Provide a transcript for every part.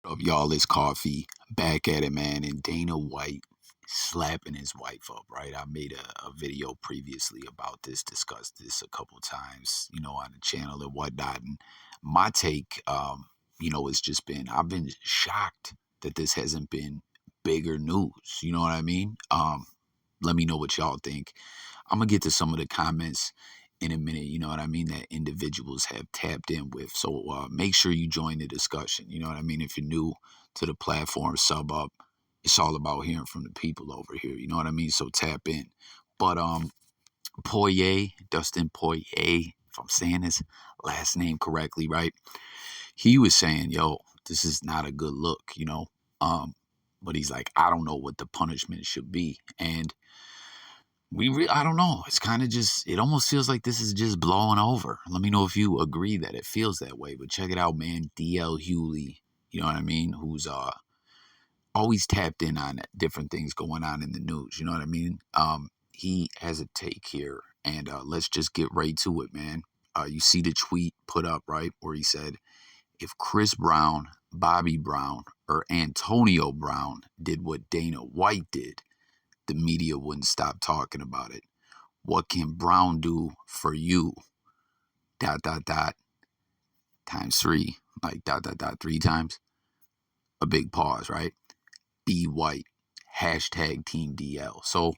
Up, y'all, it's Coffee back at it, man. And Dana White slapping his wife up, right? I made a video previously about this, discussed this a couple times, on the channel and whatnot. And my take, it's just been, I've been shocked that this hasn't been bigger news. You know what I mean? Let me know what y'all think. I'm going to get to some of the comments in a minute, you know what I mean, that individuals have tapped in with. So make sure you join the discussion, you know what I mean? If you're new to the platform, sub up. It's all about hearing from the people over here, you know what I mean? So tap in. But Poirier, Dustin Poirier, if I'm saying his last name correctly, right? He was saying, yo, this is not a good look, but he's like, I don't know what the punishment should be. And I don't know. It's kind of just, it almost feels like this is just blowing over. Let me know if you agree that it feels that way. But check it out, man. DL Hughley, you know what I mean? Who's always tapped in on different things going on in the news. You know what I mean? He has a take here, and let's just get right to it, man. You see the tweet put up, right, where he said, if Chris Brown, Bobby Brown, or Antonio Brown did what Dana White did, the media wouldn't stop talking about it. What can Brown do for you? ... times three, like ... three times. A big pause, right? Be white. Hashtag Team DL. So,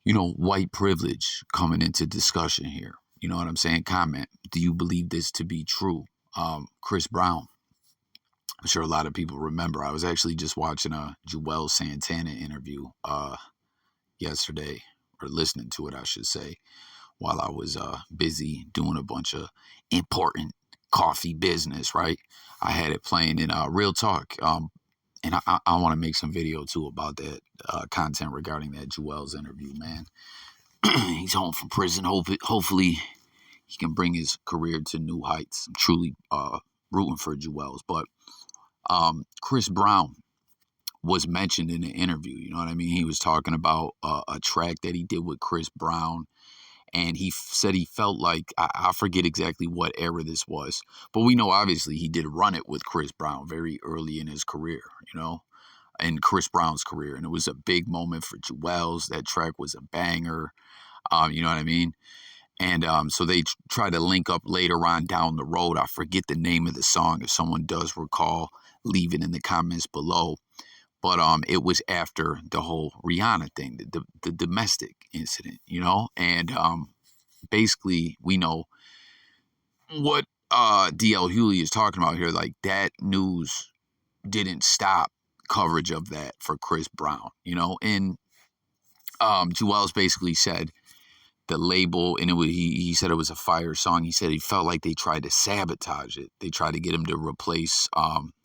white privilege coming into discussion here. You know what I'm saying? Comment. Do you believe this to be true? Chris Brown. I'm sure a lot of people remember. I was actually just watching a Joel Santana interview yesterday, or listening to it, I should say, while I was busy doing a bunch of important coffee business, right? I had it playing in Real Talk. And I want to make some video, too, about that content regarding that Joel's interview, man. He's home from prison. Hopefully, he can bring his career to new heights. I'm truly rooting for Joel's. But Chris Brown was mentioned in the interview. You know what I mean? He was talking about a track that he did with Chris Brown. And he said he felt like, I forget exactly what era this was, but we know obviously he did Run It with Chris Brown very early in his career, in Chris Brown's career. And it was a big moment for Joel's. That track was a banger, you know what I mean? And so they tried to link up later on down the road. I forget the name of the song. If someone does recall, leave it in the comments below. But it was after the whole Rihanna thing, the domestic incident, and basically we know what DL Hughley is talking about here. Like, that news didn't stop coverage of that for Chris Brown, and Joel's basically said the label, and he said it was a fire song. He said he felt like they tried to sabotage it. They tried to get him to replace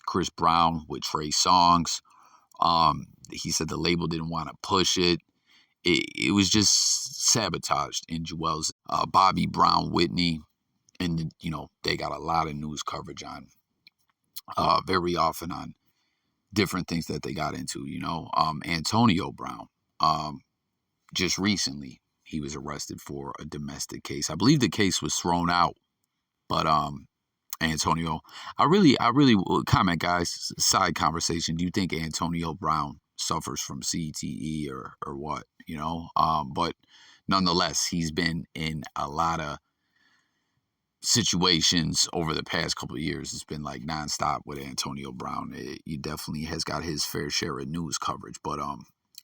Chris Brown with Trey Songz. He said the label didn't want to push it. It was just sabotaged in Joel's. Bobby Brown, Whitney, and they got a lot of news coverage on very often on different things that they got into. Antonio Brown, just recently he was arrested for a domestic case. I believe the case was thrown out, but Antonio, I really comment, guys. Side conversation. Do you think Antonio Brown suffers from CTE or what? But nonetheless, he's been in a lot of situations over the past couple of years. It's been like nonstop with Antonio Brown. He definitely has got his fair share of news coverage. But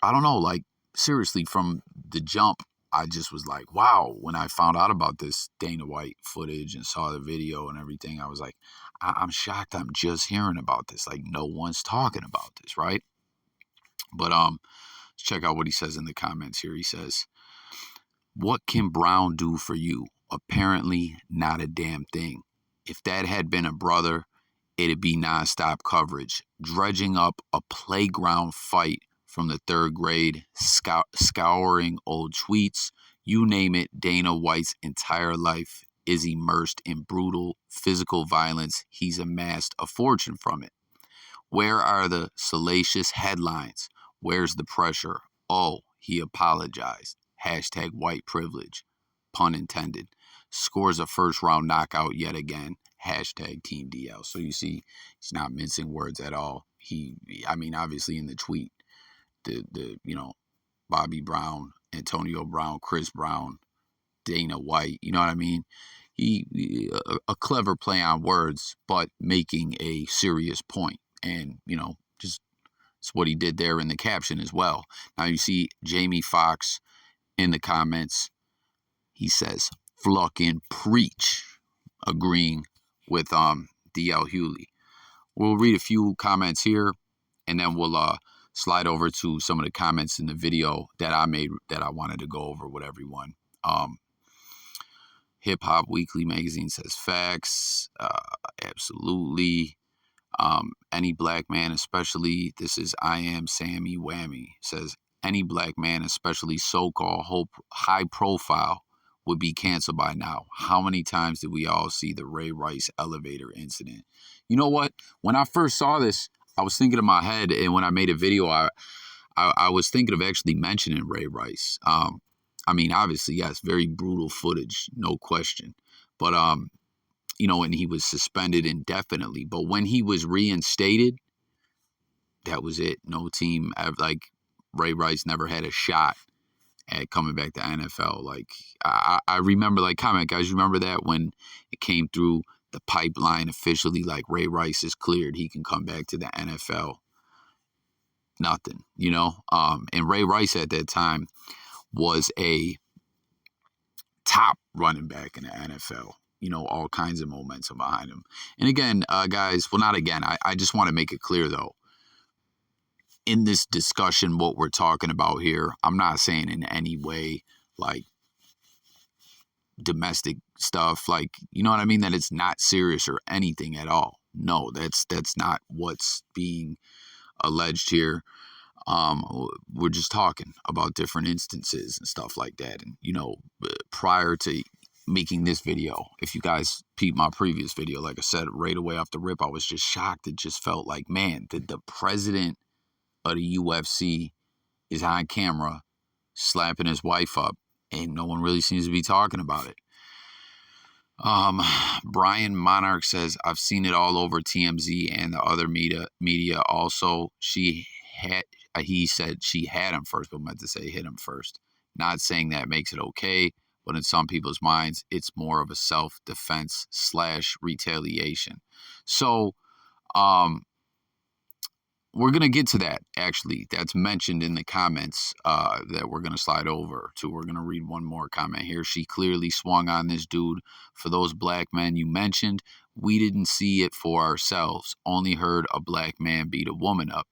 I don't know. Like, seriously, from the jump, I just was like, wow. When I found out about this Dana White footage and saw the video and everything, I was like, I'm shocked I'm just hearing about this. Like, no one's talking about this, right? But let's check out what he says in the comments here. He says, what can Brown do for you? Apparently not a damn thing. If that had been a brother, it'd be nonstop coverage. Dredging up a playground fight from the third grade, scouring old tweets, you name it. Dana White's entire life is immersed in brutal physical violence. He's amassed a fortune from it. Where are the salacious headlines? Where's the pressure? Oh, he apologized. Hashtag white privilege. Pun intended. Scores a first round knockout yet again. hashtag Team DL. So you see, he's not mincing words at all. I mean, obviously in the tweet, the Bobby Brown, Antonio Brown, Chris Brown, Dana White, you know what I mean? A clever play on words, but making a serious point. And, just it's what he did there in the caption as well. Now you see Jamie Foxx in the comments. He says, "Flucking preach," agreeing with DL Hughley. We'll read a few comments here, and then we'll slide over to some of the comments in the video that I made that I wanted to go over with everyone. Hip Hop Weekly magazine says facts. Absolutely. Any black man, especially, this is I Am Sammy Whammy, says, any black man, especially so-called high profile, would be canceled by now. How many times did we all see the Ray Rice elevator incident? You know what? When I first saw this, I was thinking in my head, and when I made a video, I was thinking of actually mentioning Ray Rice. I mean, obviously, yes, very brutal footage, no question. But, and he was suspended indefinitely. But when he was reinstated, that was it. No team, like, Ray Rice never had a shot at coming back to NFL. Like, I remember, like, comment, guys, remember that when it came through the pipeline officially, like, Ray Rice is cleared, he can come back to the NFL. Nothing, and Ray Rice at that time was a top running back in the NFL. All kinds of momentum behind him. And again, guys, well, not again. I just want to make it clear, though, in this discussion, what we're talking about here, I'm not saying in any way, like, domestic stuff, like, you know what I mean, that it's not serious or anything at all. No, that's not what's being alleged here. We're just talking about different instances and stuff like that. And, prior to making this video, if you guys peeped my previous video, like I said, right away off the rip, I was just shocked. It just felt like, man, the president of the UFC is on camera slapping his wife up, and no one really seems to be talking about it. Brian Monarch says, I've seen it all over TMZ and the other media also. He said she had him first, but meant to say hit him first. Not saying that makes it okay, but in some people's minds, it's more of a self-defense / retaliation. So, we're going to get to that, actually. That's mentioned in the comments that we're going to slide over to. We're going to read one more comment here. She clearly swung on this dude. For those black men you mentioned, we didn't see it for ourselves. Only heard a black man beat a woman up.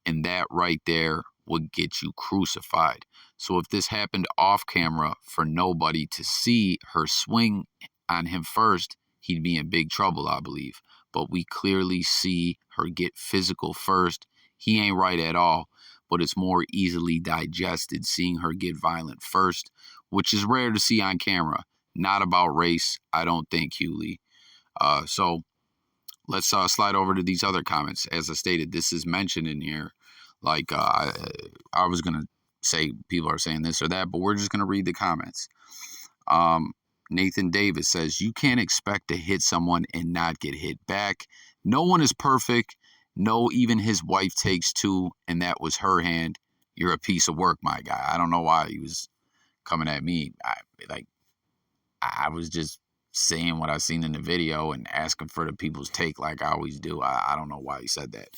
And that right there would get you crucified. So if this happened off camera for nobody to see her swing on him first, he'd be in big trouble, I believe. But we clearly see her get physical first. He ain't right at all, but it's more easily digested seeing her get violent first, which is rare to see on camera. Not about race, I don't think, Hughley. So let's slide over to these other comments. As I stated, this is mentioned in here. Like, I was going to say people are saying this or that, but we're just going to read the comments. Nathan Davis says, you can't expect to hit someone and not get hit back. No one is perfect. No, even his wife takes two, and that was her hand. You're a piece of work, my guy. I don't know why he was coming at me. I was just saying what I seen in the video and asking for the people's take like I always do. I don't know why he said that.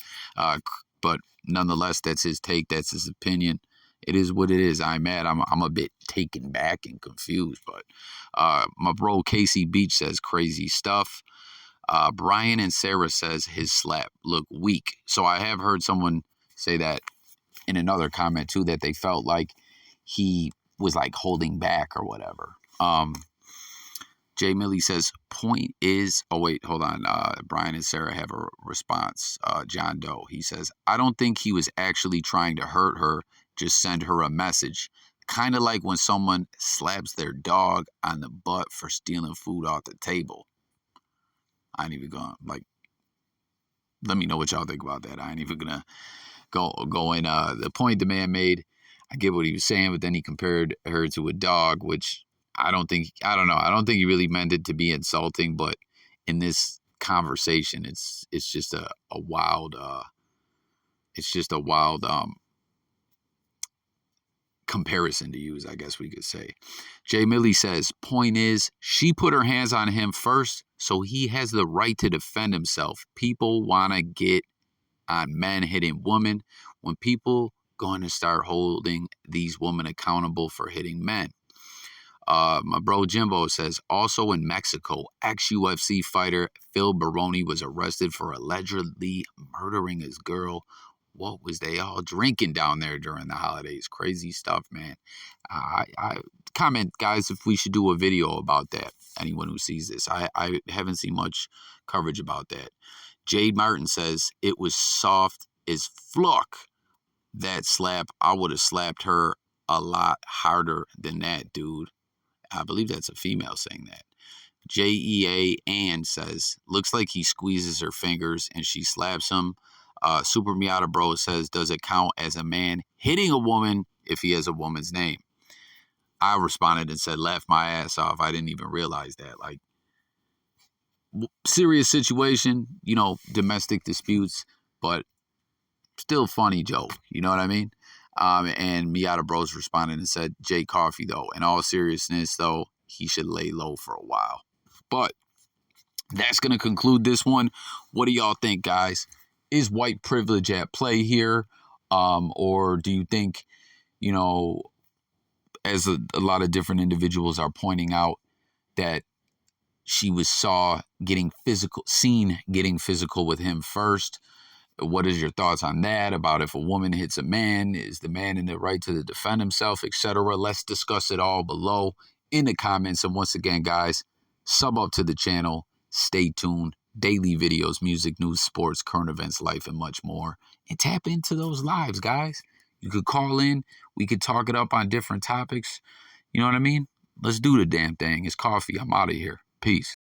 But nonetheless, that's his take. That's his opinion. It is what it is. I'm mad. I'm a bit taken back and confused. But my bro Casey Beach says crazy stuff. Brian and Sarah says his slap looked weak. So I have heard someone say that in another comment too, that they felt like he was like holding back or whatever. Jay Millie says, point is, oh wait, hold on. Brian and Sarah have a response. John Doe, he says, I don't think he was actually trying to hurt her, just send her a message. Kind of like when someone slaps their dog on the butt for stealing food off the table. I ain't even gonna, like, let me know what y'all think about that. I ain't even gonna go in. The point the man made, I get what he was saying, but then he compared her to a dog, which I don't think he really meant it to be insulting, but in this conversation, it's just a wild comparison to use, I guess we could say. Jay Millie says, point is, she put her hands on him first, so he has the right to defend himself. People want to get on men hitting women when people going to start holding these women accountable for hitting men. My bro Jimbo says, also in Mexico, ex-UFC fighter Phil Baroni was arrested for allegedly murdering his girl. What was they all drinking down there during the holidays? Crazy stuff, man. I comment, guys, if we should do a video about that. Anyone who sees this. I haven't seen much coverage about that. Jade Martin says, it was soft as fluck. That slap, I would have slapped her a lot harder than that, dude. I believe that's a female saying that. JEA Ann says, looks like he squeezes her fingers and she slaps him. Super Miata Bro says, does it count as a man hitting a woman if he has a woman's name? I responded and said, laugh my ass off. I didn't even realize that. Like, serious situation, you know, domestic disputes, but still funny joke. You know what I mean? And Miata Bros responded and said, Jay Coffee, though, in all seriousness, though, he should lay low for a while. But that's going to conclude this one. What do y'all think, guys? Is white privilege at play here? Or do you think, you know, as a lot of different individuals are pointing out, that she was seen getting physical with him first? What is your thoughts on that? About if a woman hits a man, is the man in the right to defend himself, etc.? Let's discuss it all below in the comments. And once again, guys, sub up to the channel. Stay tuned. Daily videos, music, news, sports, current events, life, and much more. And tap into those lives, guys. You could call in. We could talk it up on different topics. You know what I mean? Let's do the damn thing. It's Coffee. I'm out of here. Peace.